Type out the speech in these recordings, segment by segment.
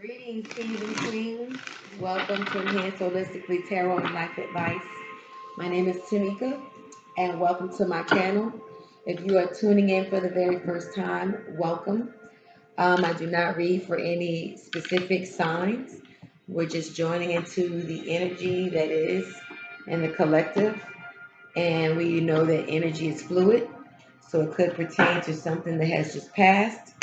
Greetings, kings and queens. Welcome to Enhance Holistically Tarot and Life Advice. My name is Tamika, and welcome to my channel. If you are tuning in for the very first time, welcome. I do not read for any specific signs. We're just joining into the energy that is in the collective, and we know that energy is fluid, so it could pertain to something that has just passed,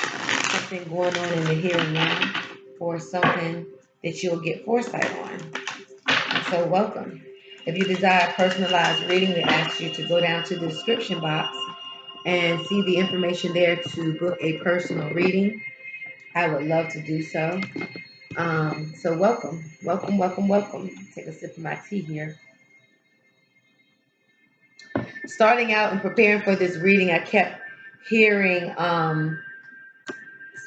something going on in the here and now, or something that you'll get foresight on. And so, welcome. If you desire a personalized reading, we ask you to go down to the description box and see the information there to book a personal reading. I would love to do so. So, welcome, welcome, welcome, welcome. Take a sip of my tea here. Starting out and preparing for this reading, I kept hearing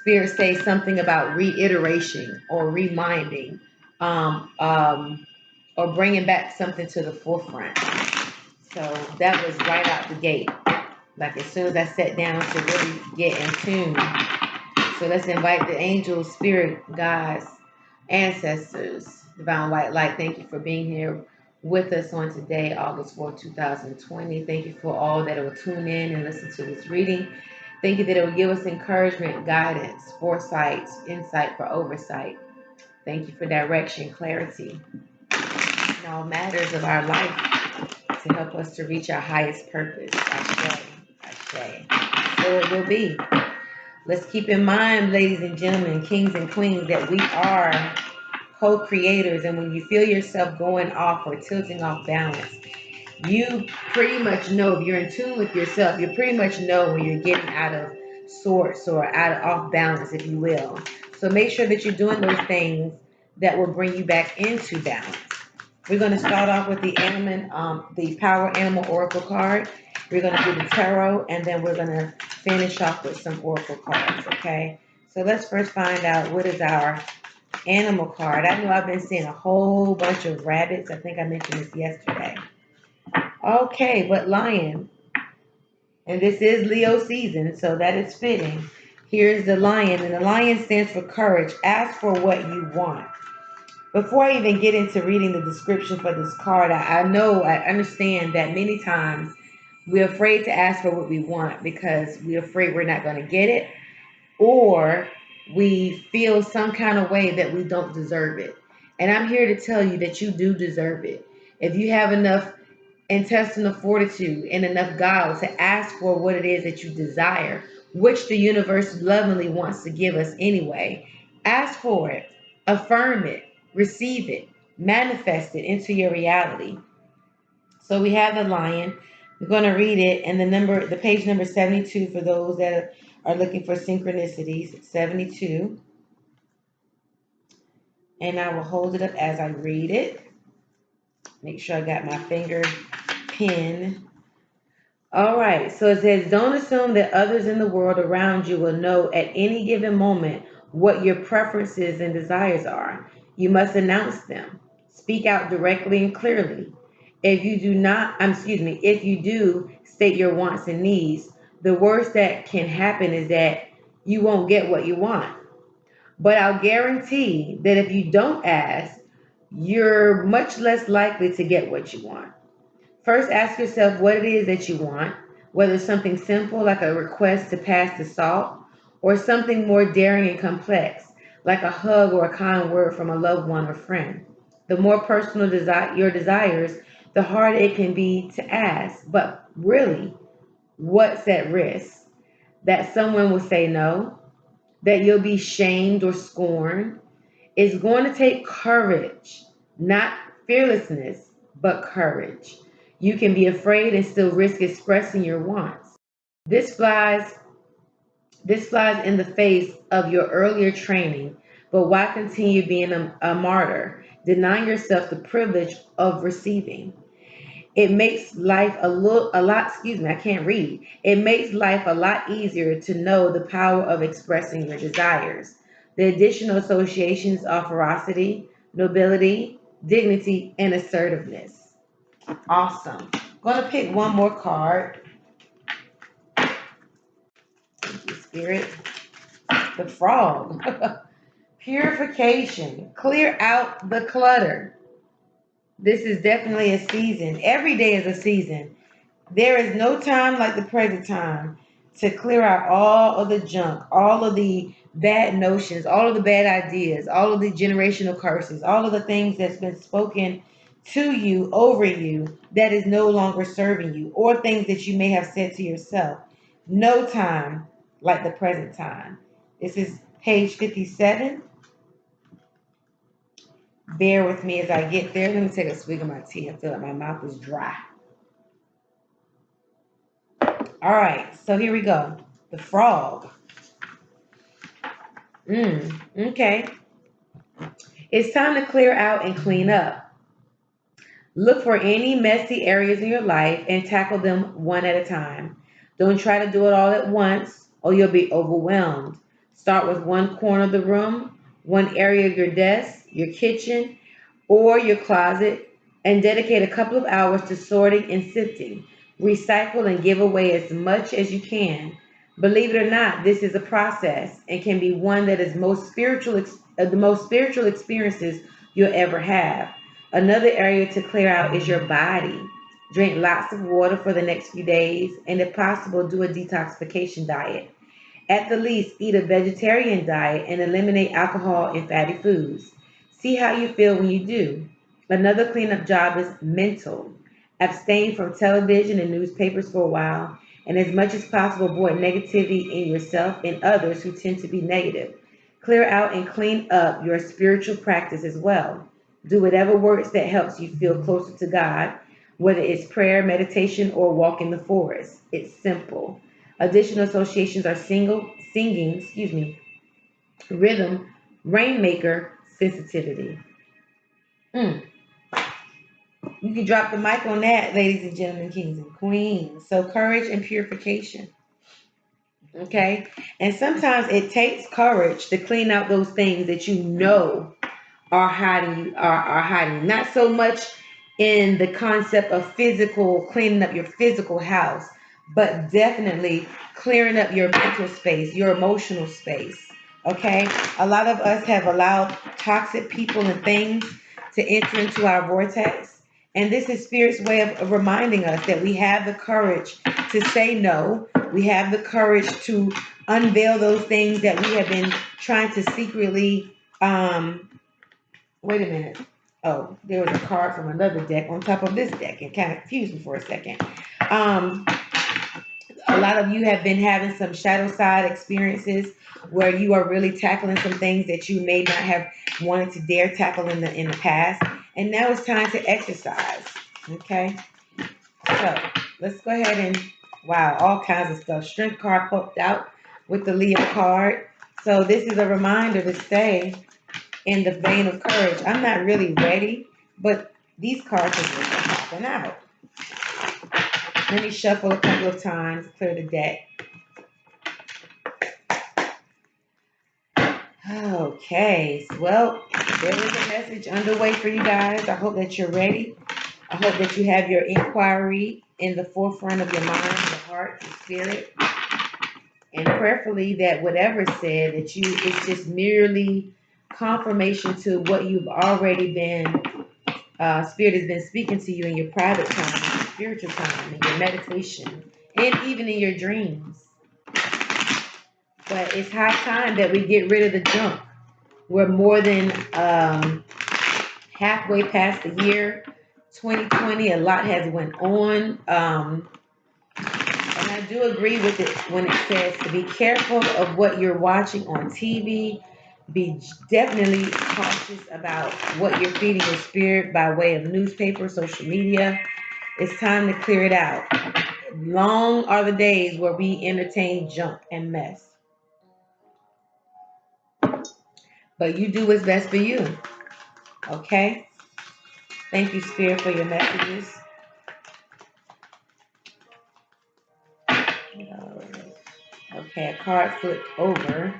Spirit say something about reiteration or reminding, um, um, or bringing back something to the forefront. So that was right out the gate. Like as soon as I sat down to really get in tune. So let's invite the angels, spirit, guides, ancestors, divine white light. Thank you for being here with us on today, August 4th, 2020. Thank you for all that will tune in and listen to this reading. Thank you that it will give us encouragement, guidance, foresight, insight for oversight. Thank you for direction, clarity in all matters of our life to help us to reach our highest purpose. Ashe, ashe. So it will be. Let's keep in mind, ladies and gentlemen, kings and queens, that we are co-creators. And when you feel yourself going off or tilting off balance, you pretty much know, if you're in tune with yourself, you pretty much know when you're getting out of sorts or out of off balance, if you will. So make sure that you're doing those things that will bring you back into balance. We're going to start off with the Power Animal Oracle card. We're going to do the tarot, and then we're going to finish off with some oracle cards, okay? So let's first find out what is our animal card. I know I've been seeing a whole bunch of rabbits. I think I mentioned this yesterday. Okay, but lion. And this is Leo season, so that is fitting. Here's the lion, and the lion stands for courage. Ask for what you want. Before I even get into reading the description for this card, I understand that many times we're afraid to ask for what we want because we're afraid we're not going to get it, or we feel some kind of way that we don't deserve it. And I'm here to tell you that you do deserve it. If you have enough intestinal fortitude and enough guile to ask for what it is that you desire, which the universe lovingly wants to give us anyway. Ask for it, affirm it, receive it, manifest it into your reality. So we have the lion. We're going to read it, and the page number 72 for those that are looking for synchronicities, 72. And I will hold it up as I read it. Make sure I got my finger pin. All right, so it says, don't assume that others in the world around you will know at any given moment what your preferences and desires are. You must announce them. Speak out directly and clearly. If you do state your wants and needs, the worst that can happen is that you won't get what you want. But I'll guarantee that if you don't ask, you're much less likely to get what you want. First, ask yourself what it is that you want, whether it's something simple like a request to pass the salt, or something more daring and complex like a hug or a kind word from a loved one or friend. The more personal your desires, the harder it can be to ask. But really, what's at risk? That someone will say no, that you'll be shamed or scorned. It's going to take courage, not fearlessness, but courage. You can be afraid and still risk expressing your wants. This flies this flies in the face of your earlier training, but why continue being a martyr, denying yourself the privilege of receiving? It makes life I can't read. It makes life a lot easier to know the power of expressing your desires. The additional associations are ferocity, nobility, dignity, and assertiveness. Awesome. Gonna pick one more card. Thank you, Spirit. The frog. Purification. Clear out the clutter. This is definitely a season. Every day is a season. There is no time like the present time to clear out all of the junk, all of the bad notions, all of the bad ideas, all of the generational curses, all of the things that's been spoken to you, over you, that is no longer serving you, or things that you may have said to yourself. No time like the present time. This is page 57. Bear with me as I get there. Let me take a swig of my tea. I feel like my mouth is dry. All right, so here we go. The frog. Okay. It's time to clear out and clean up. Look for any messy areas in your life and tackle them one at a time. Don't try to do it all at once or you'll be overwhelmed. Start with one corner of the room, one area of your desk, your kitchen, or your closet, and dedicate a couple of hours to sorting and sifting. Recycle and give away as much as you can. Believe it or not, this is a process and can be one that is the most spiritual experiences you'll ever have. Another area to clear out is your body. Drink lots of water for the next few days, and if possible, do a detoxification diet. At the least, eat a vegetarian diet and eliminate alcohol and fatty foods. See how you feel when you do. Another cleanup job is mental. Abstain from television and newspapers for a while, and as much as possible, avoid negativity in yourself and others who tend to be negative. Clear out and clean up your spiritual practice as well. Do whatever works that helps you feel closer to God, whether it's prayer, meditation, or walk in the forest. It's simple. Additional associations are singing, rhythm, rainmaker, sensitivity. Mm. You can drop the mic on that, ladies and gentlemen, kings and queens. So courage and purification. Okay. And sometimes it takes courage to clean out those things that you know are hiding. Not so much in the concept of physical cleaning up your physical house, but definitely clearing up your mental space, your emotional space. Okay? A lot of us have allowed toxic people and things to enter into our vortex. And this is Spirit's way of reminding us that we have the courage to say no. We have the courage to unveil those things that we have been trying to secretly wait a minute. Oh, there was a card from another deck on top of this deck. It kind of confused me for a second. Um, a lot of you have been having some shadow side experiences where you are really tackling some things that you may not have wanted to dare tackle in the past. And now it's time to exercise. Okay? So let's go ahead and wow, all kinds of stuff. Strength card popped out with the Leo card. So this is a reminder to stay in the vein of courage. I'm not really ready, but these cards are just popping out. Let me shuffle a couple of times, clear the deck. Okay, well, there is a message underway for you guys. I hope that you're ready. I hope that you have your inquiry in the forefront of your mind, your heart, your spirit, and prayerfully that whatever is said, that it's just merely confirmation to what you've already been Spirit has been speaking to you in your private time, your spiritual time, in your meditation, and even in your dreams. But it's high time that we get rid of the junk. We're more than halfway past the year 2020. A lot has went on. And I do agree with it when it says to be careful of what you're watching on TV. Be definitely cautious about what you're feeding your spirit by way of newspaper, social media. It's time to clear it out. Long are the days where we entertain junk and mess. But you do what's best for you. Okay? Thank you, Spirit, for your messages. Okay, a card flipped over.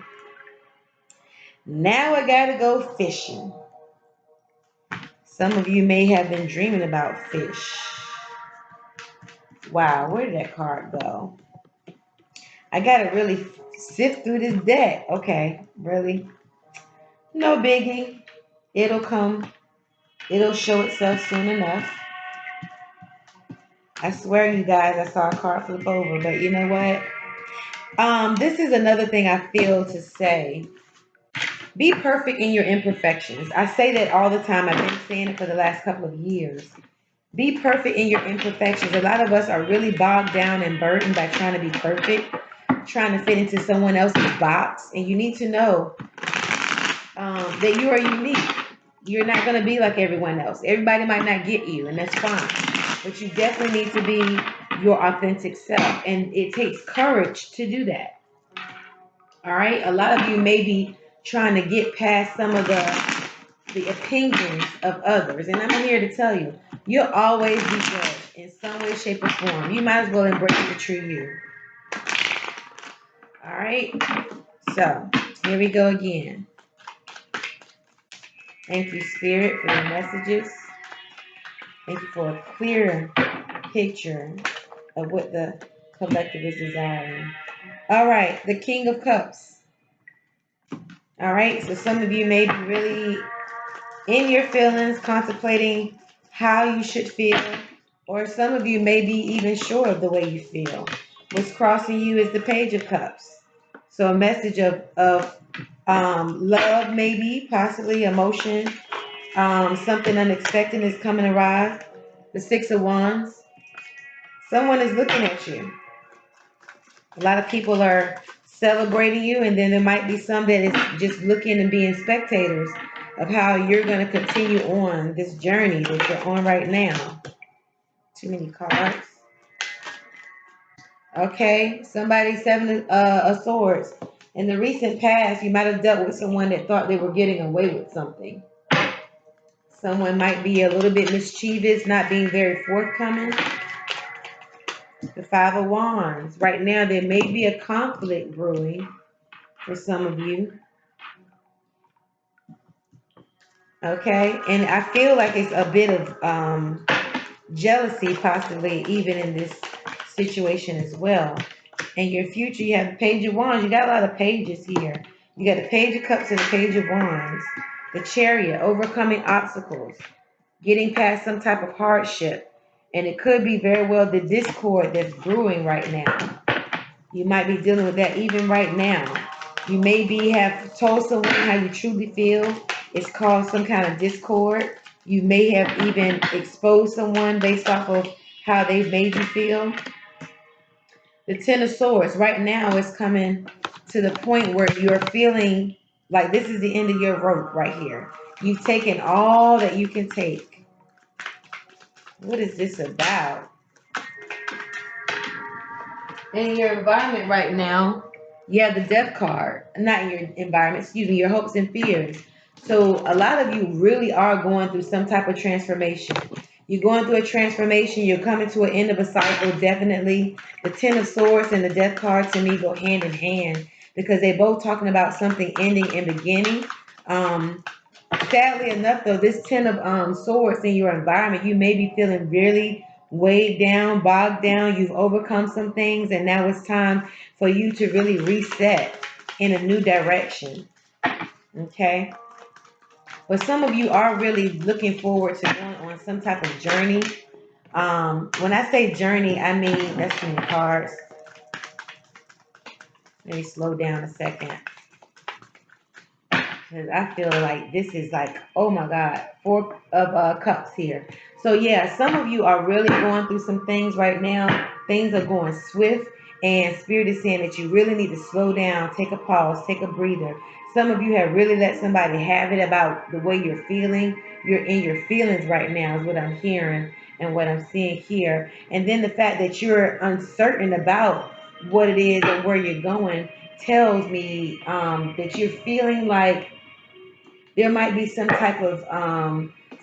Now I gotta go fishing. Some of you may have been dreaming about fish. Wow, where did that card go? I gotta really sift through this deck. Okay, really? No biggie. It'll come. It'll show itself soon enough. I swear, you guys, I saw a card flip over, but you know what? This is another thing I feel to say. Be perfect in your imperfections. I say that all the time. I've been saying it for the last couple of years. Be perfect in your imperfections. A lot of us are really bogged down and burdened by trying to be perfect, trying to fit into someone else's box. And you need to know that you are unique. You're not going to be like everyone else. Everybody might not get you, and that's fine. But you definitely need to be your authentic self. And it takes courage to do that. All right. A lot of you may be trying to get past some of the opinions of others. And I'm here to tell you, you'll always be judged in some way, shape, or form. You might as well embrace the true you. All right. So here we go again. Thank you, Spirit, for your messages. Thank you for a clear picture of what the collective is desiring. All right, the King of Cups. All right, so some of you may be really in your feelings, contemplating how you should feel, or some of you may be even sure of the way you feel. What's crossing you is the Page of Cups. So a message of love, maybe, possibly emotion. Something unexpected is coming to rise. The Six of Wands. Someone is looking at you. A lot of people are celebrating you, and then there might be some that is just looking and being spectators of how you're going to continue on this journey that you're on right now. Too many cards. Okay, somebody Seven of Swords. In the recent past, you might have dealt with someone that thought they were getting away with something. Someone might be a little bit mischievous, not being very forthcoming. The Five of Wands. Right now, there may be a conflict brewing for some of you. Okay, and I feel like it's a bit of jealousy, possibly, even in this situation as well. In your future, you have the Page of Wands. You got a lot of pages here. You got the Page of Cups and the Page of Wands. The Chariot, overcoming obstacles, getting past some type of hardship. And it could be very well the discord that's brewing right now. You might be dealing with that even right now. You maybe have told someone how you truly feel. It's caused some kind of discord. You may have even exposed someone based off of how they've made you feel. The Ten of Swords right now is coming to the point where you're feeling like this is the end of your rope right here. You've taken all that you can take. What is this about? In your environment right now, you have the Death card. Not in your environment, excuse me, your hopes and fears. So a lot of you really are going through some type of transformation. You're going through a transformation. You're coming to an end of a cycle, definitely. The Ten of Swords and the Death card to me go hand in hand because they're both talking about something ending and beginning. Sadly enough, though, this Ten of Swords in your environment, you may be feeling really weighed down, bogged down. You've overcome some things, and now it's time for you to really reset in a new direction. Okay? But some of you are really looking forward to going on some type of journey. When I say journey, I mean, that's too many cards. Let me slow down a second. Because I feel like this is like, oh my God, Four of Cups here. So yeah, some of you are really going through some things right now. Things are going swift, and Spirit is saying that you really need to slow down, take a pause, take a breather. Some of you have really let somebody have it about the way you're feeling. You're in your feelings right now is what I'm hearing and what I'm seeing here. And then the fact that you're uncertain about what it is and where you're going tells me that you're feeling like there might be some type of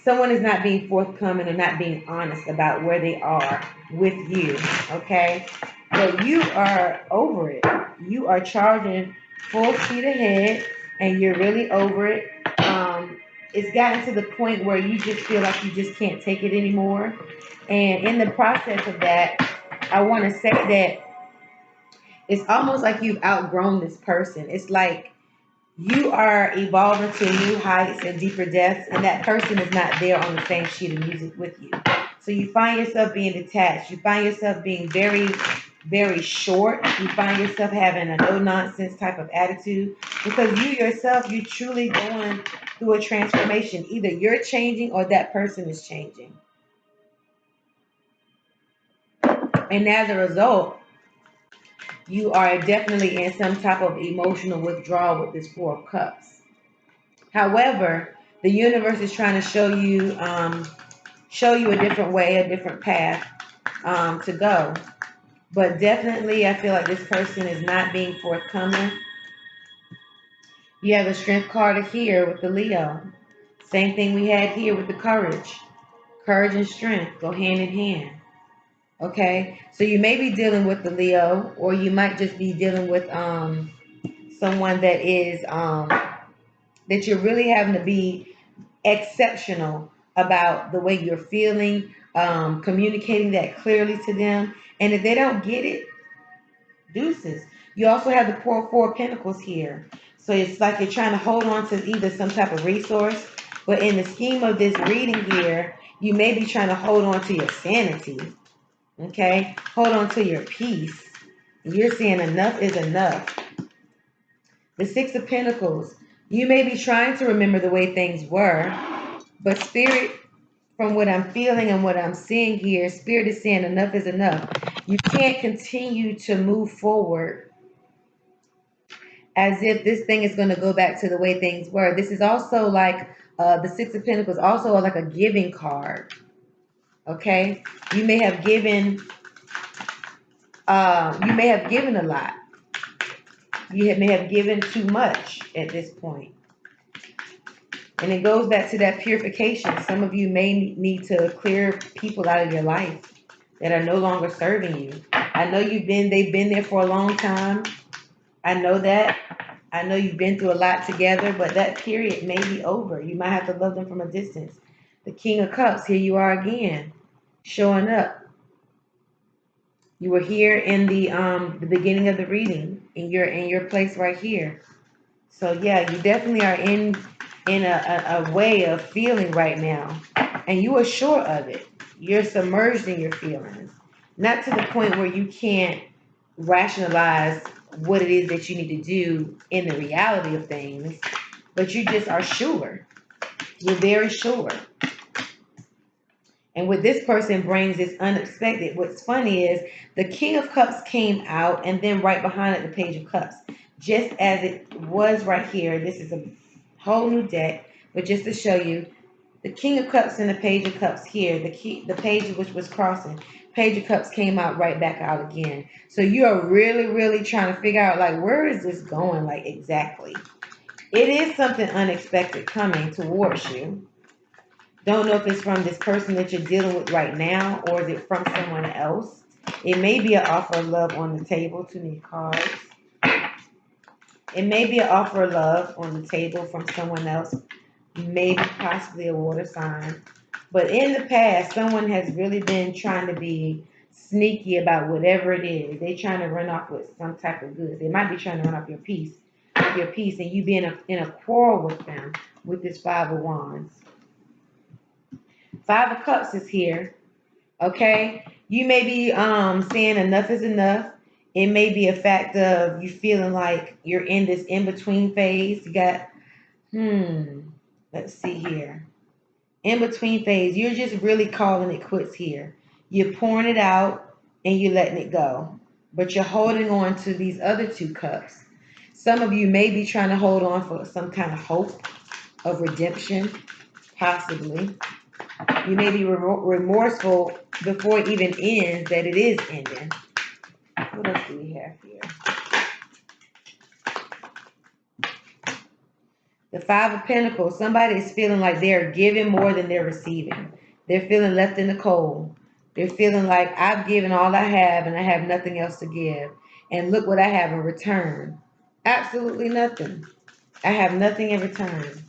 someone is not being forthcoming or not being honest about where they are with you. Okay, but you are over it. You are charging full speed ahead, and you're really over it. It's gotten to the point where you just feel like you just can't take it anymore, and in the process of that, I want to say that it's almost like you've outgrown this person. It's like You are evolving to new heights and deeper depths, and that person is not there on the same sheet of music with you. So you find yourself being detached. You find yourself being very, very short. You find yourself having a no nonsense type of attitude because you yourself, you truly going through a transformation. Either you're changing or that person is changing. And as a result, you are definitely in some type of emotional withdrawal with this Four of Cups. However, the universe is trying to show you a different way, a different path to go. But definitely, I feel like this person is not being forthcoming. You have the Strength card here with the Leo. Same thing we had here with the Courage. Courage and strength go hand in hand. Okay, so you may be dealing with the Leo, or you might just be dealing with someone that is that you're really having to be exceptional about the way you're feeling, communicating that clearly to them. And if they don't get it, deuces. You also have the Four of Pentacles here. So it's like you're trying to hold on to either some type of resource, but in the scheme of this reading here, you may be trying to hold on to your sanity. Okay? Hold on to your peace. You're saying enough is enough. The Six of Pentacles. You may be trying to remember the way things were, but Spirit, from what I'm feeling and what I'm seeing here, Spirit is saying enough is enough. You can't continue to move forward as if this thing is going to go back to the way things were. This is also like the Six of Pentacles, also like a giving card. Okay, you may have given a lot. May have given too much at this point. And it goes back to that purification. Some of you may need to clear people out of your life that are no longer serving you. I know they've been there for a long time. I know that. I know you've been through a lot together, but that period may be over. You might have to love them from a distance. The King of Cups, here you are again, showing up. You were here in the beginning of the reading, and you're in your place right here. So yeah, you definitely are in a way of feeling right now, and you are sure of it. You're submerged in your feelings, not to the point where you can't rationalize what it is that you need to do in the reality of things, but you just are sure. You're very sure. And what this person brings is unexpected. What's funny is the King of Cups came out, and then right behind it, the Page of Cups. Just as it was right here, this is a whole new deck, but just to show you, the King of Cups and the Page of Cups here, the page which was crossing, Page of Cups came out right back out again. So you are really, really trying to figure out, like, where is this going, like, exactly? It is something unexpected coming towards you. Don't know if it's from this person that you're dealing with right now, or is it from someone else. It may be an offer of love on the table. Too many cards. It may be an offer of love on the table from someone else, maybe possibly a water sign. But in the past, someone has really been trying to be sneaky about whatever it is. They're trying to run off with some type of goods. They might be trying to run off your peace, and you being in a quarrel with them with this Five of Wands. Five of Cups is here. Okay, you may be saying enough is enough. It may be a fact of you feeling like you're in this in between phase. You got let's see here. In between phase, you're just really calling it quits here. You're pouring it out and you're letting it go, but you're holding on to these other two cups. Some of you may be trying to hold on for some kind of hope of redemption, possibly. You may be remorseful before it even ends that it is ending. What else do we have here? The Five of Pentacles. Somebody is feeling like they're giving more than they're receiving. They're feeling left in the cold. They're feeling like I've given all I have and I have nothing else to give. And look what I have in return. Absolutely nothing. I have nothing in return.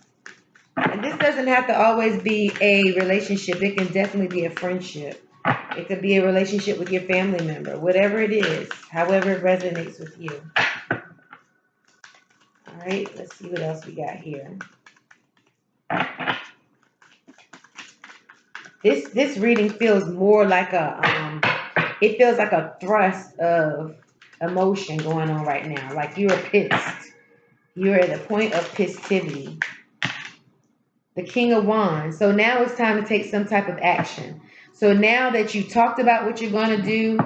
And this doesn't have to always be a relationship. It can definitely be a friendship. It could be a relationship with your family member. Whatever it is, however it resonates with you. All right, let's see what else we got here. This reading feels more like it feels like a thrust of emotion going on right now. Like you're pissed. You're at a point of pissivity. The King of Wands. So now it's time to take some type of action. So now that you talked about what you're going to do,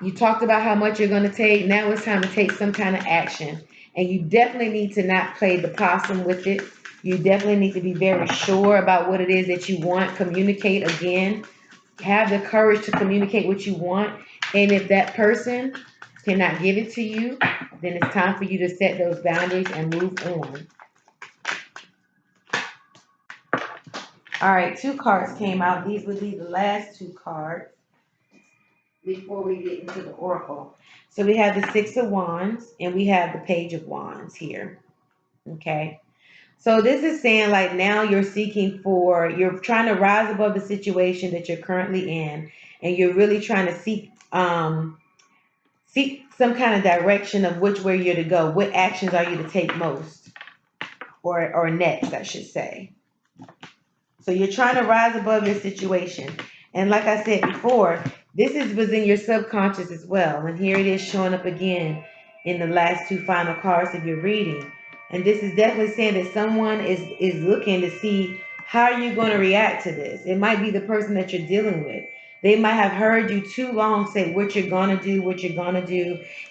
you talked about how much you're going to take, now it's time to take some kind of action. And you definitely need to not play the possum with it. You definitely need to be very sure about what it is that you want. Communicate again. Have the courage to communicate what you want. And if that person cannot give it to you, then it's time for you to set those boundaries and move on. All right, 2 cards came out. These would be the last 2 cards before we get into the oracle. So we have the 6 of Wands and we have the Page of Wands here. Okay. So this is saying like now you're you're trying to rise above the situation that you're currently in, and you're really trying to seek some kind of direction of which way you're to go. What actions are you to take most or next, I should say. So you're trying to rise above your situation. And like I said before, was in your subconscious as well. And here it is showing up again in the last 2 final cards of your reading. And this is definitely saying that someone is looking to see how you're going to react to this. It might be the person that you're dealing with. They might have heard you too long say what you're going to do,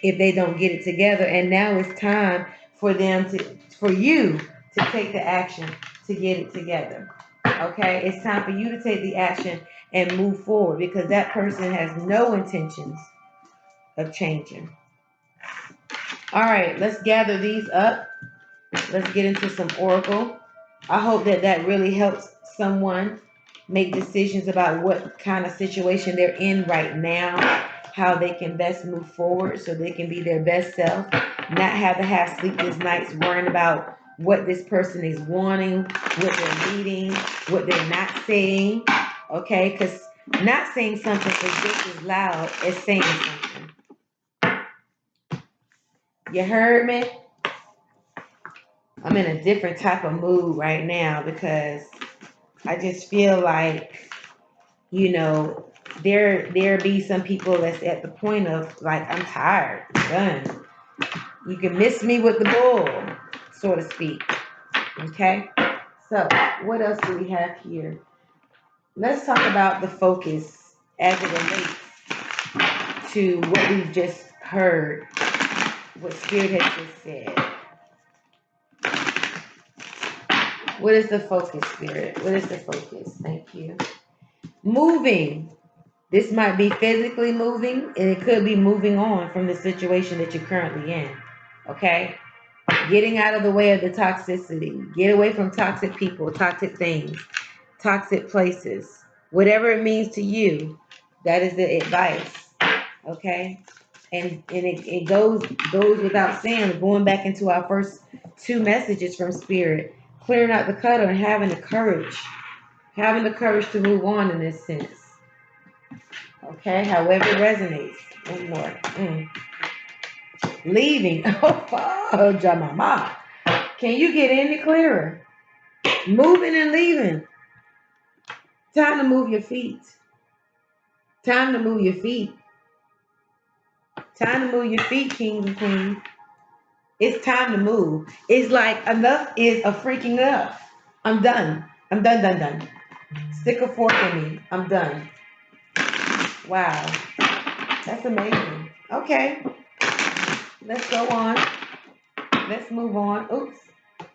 if they don't get it together. And now it's time for you to take the action to get it together. Okay, it's time for you to take the action and move forward because that person has no intentions of changing. All right, let's gather these up. Let's get into some oracle. I hope that really helps someone make decisions about what kind of situation they're in right now, how they can best move forward so they can be their best self, not have to have sleepless nights worrying about what this person is wanting, what they're needing, what they're not saying, okay? Because not saying something is just as loud as saying something. You heard me? I'm in a different type of mood right now because I just feel like, there be some people that's at the point of like, I'm tired, I'm done. You can miss me with the bull, so to speak. Okay? So, what else do we have here? Let's talk about the focus as it relates to what we've just heard, what Spirit has just said. What is the focus, Spirit? What is the focus? Thank you. Moving. This might be physically moving, and it could be moving on from the situation that you're currently in. Okay? Getting out of the way of the toxicity. Get away from toxic people, toxic things, toxic places. Whatever it means to you, that is the advice. Okay? And it goes without saying, going back into our first 2 messages from Spirit, clearing out the clutter and having the courage to move on in this sense. Okay, however it resonates. One more. Leaving. Oh, Jamama. Can you get any clearer? Moving and leaving. Time to move your feet. Time to move your feet. Time to move your feet, kings and queens. It's time to move. It's like enough is a freaking enough. I'm done. I'm done. Stick a fork in me. I'm done. Wow. That's amazing. Okay. Let's go on. Let's move on. Oops.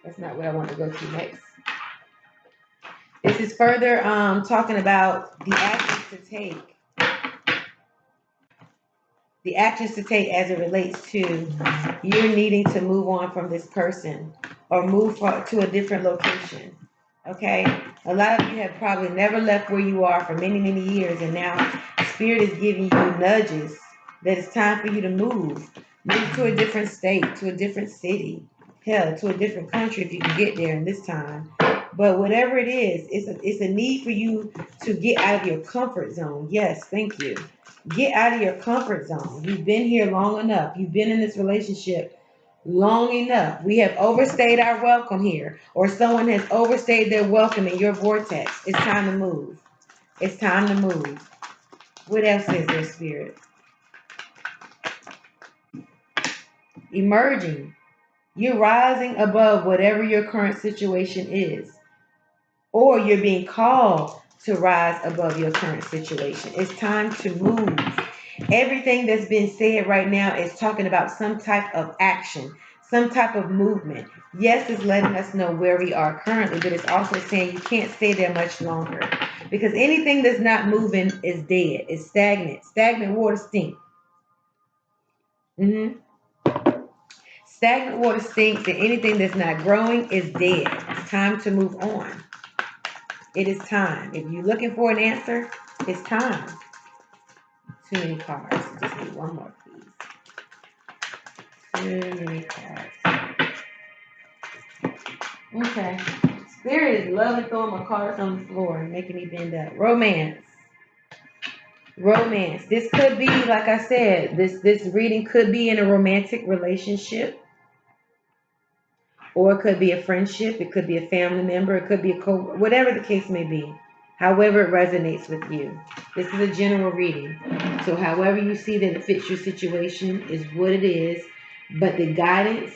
That's not what I want to go to next. This is further talking about the actions to take. The actions to take as it relates to you needing to move on from this person or move to a different location. Okay? A lot of you have probably never left where you are for many, many years, and now Spirit is giving you nudges that it's time for you to move. Move to a different state, to a different city, hell, to a different country if you can get there in this time. But whatever it is, it's a need for you to get out of your comfort zone. Yes, thank you. Get out of your comfort zone. You've been here long enough. You've been in this relationship long enough. We have overstayed our welcome here, or someone has overstayed their welcome in your vortex. It's time to move. It's time to move. What else is there, Spirit? Emerging. You're rising above whatever your current situation is, or you're being called to rise above your current situation. It's time to move. Everything that's been said right now is talking about some type of action, some type of movement. Yes, it's letting us know where we are currently, but it's also saying you can't stay there much longer, because anything that's not moving is dead. It's stagnant. Stagnant water stinks. Stagnant water stinks, and anything that's not growing is dead. It's time to move on. It is time. If you're looking for an answer, it's time. Too many cards. Just need one more, please. Too many cards. Okay. Spirit is loving throwing my cards on the floor and making me bend up. Romance. Romance. This could be, like I said, this reading could be in a romantic relationship. Or it could be a friendship, it could be a family member, it could be a whatever the case may be. However it resonates with you. This is a general reading. So however you see that it fits your situation is what it is. But the guidance,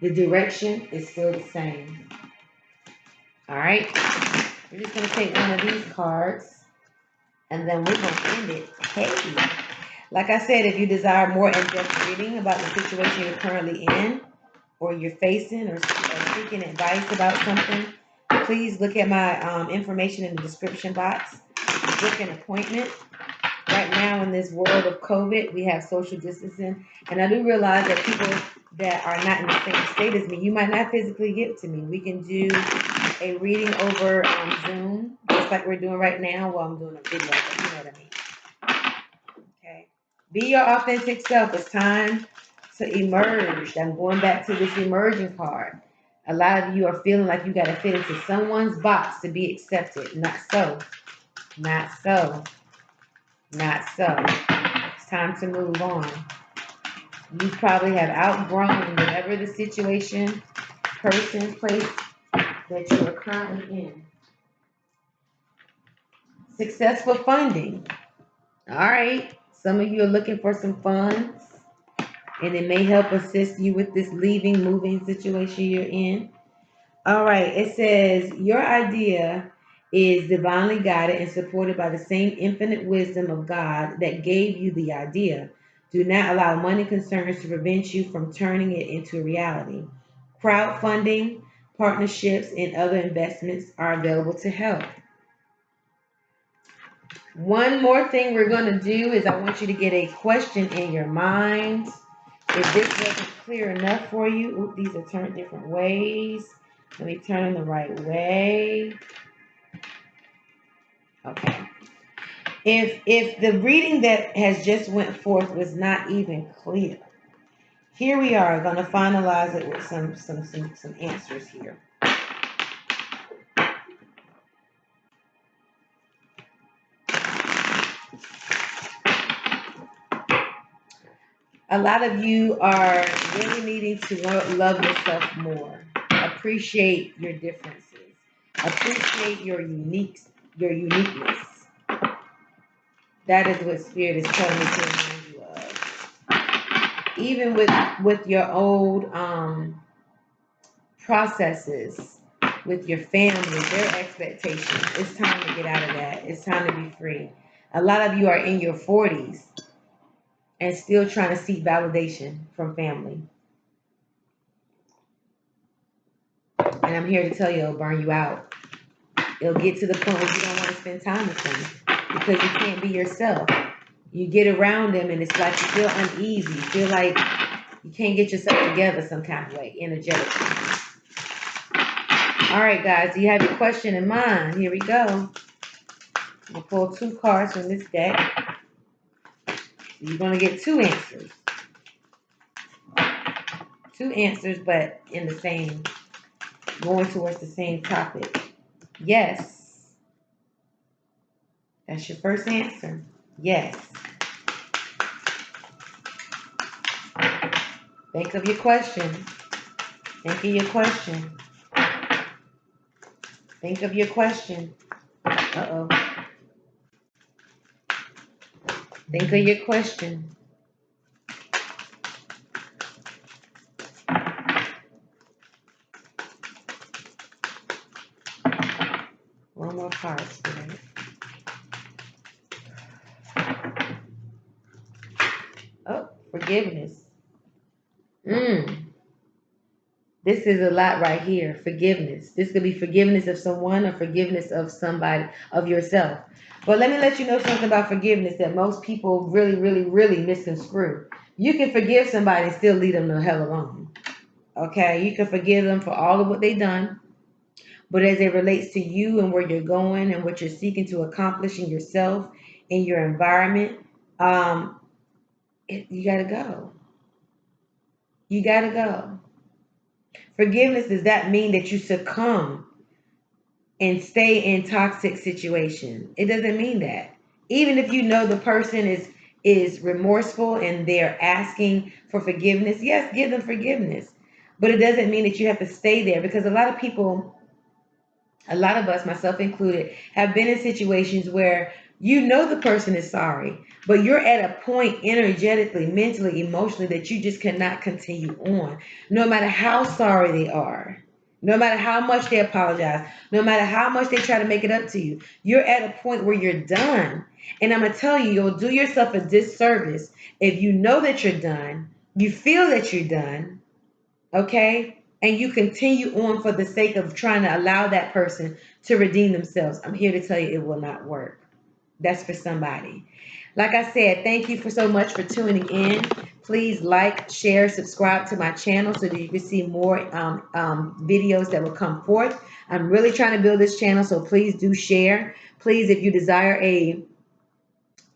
the direction is still the same. All right? We're just going to take one of these cards. And then we're going to end it. Hey. Like I said, if you desire more in-depth reading about the situation you're currently in, or you're facing, or seeking advice about something, please look at my information in the description box. Book an appointment. Right now in this world of COVID, we have social distancing, and I do realize that people that are not in the same state as me, you might not physically get to me. We can do a reading over Zoom, just like we're doing right now. Well, I'm doing a video, but you know what I mean. Okay. Be your authentic self. It's time to emerge. I'm going back to this emerging card. A lot of you are feeling like you got to fit into someone's box to be accepted. Not so. Not so. Not so. It's time to move on. You probably have outgrown whatever the situation, person, place that you are currently in. Successful funding. All right. Some of you are looking for some funds, and it may help assist you with this leaving, moving situation you're in. All right. It says your idea is divinely guided and supported by the same infinite wisdom of God that gave you the idea. Do not allow money concerns to prevent you from turning it into a reality. Crowdfunding, partnerships, and other investments are available to help. One more thing we're going to do is I want you to get a question in your mind. If this wasn't clear enough for you, ooh, these are turned different ways. Let me turn them the right way. Okay. If the reading that has just went forth was not even clear, here we are going to finalize it with some answers here. A lot of you are really needing to love yourself more. Appreciate your differences. Appreciate your uniqueness. That is what Spirit is telling me to remind you of. Even with your old processes, with your family, their expectations, it's time to get out of that. It's time to be free. A lot of you are in your 40s and still trying to seek validation from family. And I'm here to tell you, it'll burn you out. It'll get to the point where you don't want to spend time with them because you can't be yourself. You get around them and it's like you feel uneasy. You feel like you can't get yourself together some kind of way, energetically. All right, guys, do you have your question in mind? Here we go. I'm going to pull 2 cards from this deck. You're going to get 2 answers. 2 answers, but in the same, going towards the same topic. Yes. That's your first answer. Yes. Think of your question. Think of your question. Think of your question. Uh-oh. Think of your question. One more card, Spirit. Oh, forgiveness. This is a lot right here. Forgiveness. This could be forgiveness of someone or forgiveness of somebody, of yourself. But let me let you know something about forgiveness that most people really, really, really misconstrue. You can forgive somebody and still leave them the hell alone. Okay? You can forgive them for all of what they've done. But as it relates to you and where you're going and what you're seeking to accomplish in yourself, in your environment, um, you got to go. You got to go. Forgiveness, does that mean that you succumb and stay in toxic situation? It doesn't mean that. Even if you know the person is remorseful and they're asking for forgiveness, yes, give them forgiveness. But it doesn't mean that you have to stay there, because a lot of people, a lot of us, myself included, have been in situations where you know the person is sorry, but you're at a point energetically, mentally, emotionally that you just cannot continue on, no matter how sorry they are. No matter how much they apologize, no matter how much they try to make it up to you, you're at a point where you're done. And I'm going to tell you, you'll do yourself a disservice if you know that you're done, you feel that you're done, okay? And you continue on for the sake of trying to allow that person to redeem themselves. I'm here to tell you it will not work. That's for somebody. Like I said, thank you for so much for tuning in. Please like, share, subscribe to my channel so that you can see more videos that will come forth. I'm really trying to build this channel, so please do share. Please, if you desire a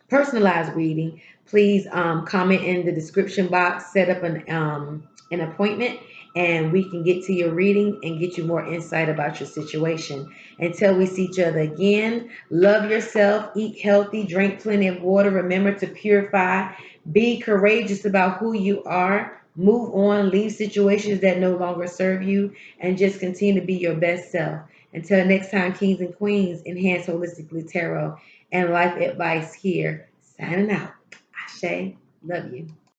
personalized reading, please comment in the description box, set up an appointment, and we can get to your reading and get you more insight about your situation. Until we see each other again, love yourself, eat healthy, drink plenty of water, remember to purify, be courageous about who you are, move on, leave situations that no longer serve you, and just continue to be your best self. Until next time, kings and queens, enhance holistically tarot and life advice here. Signing out. Ashe, love you.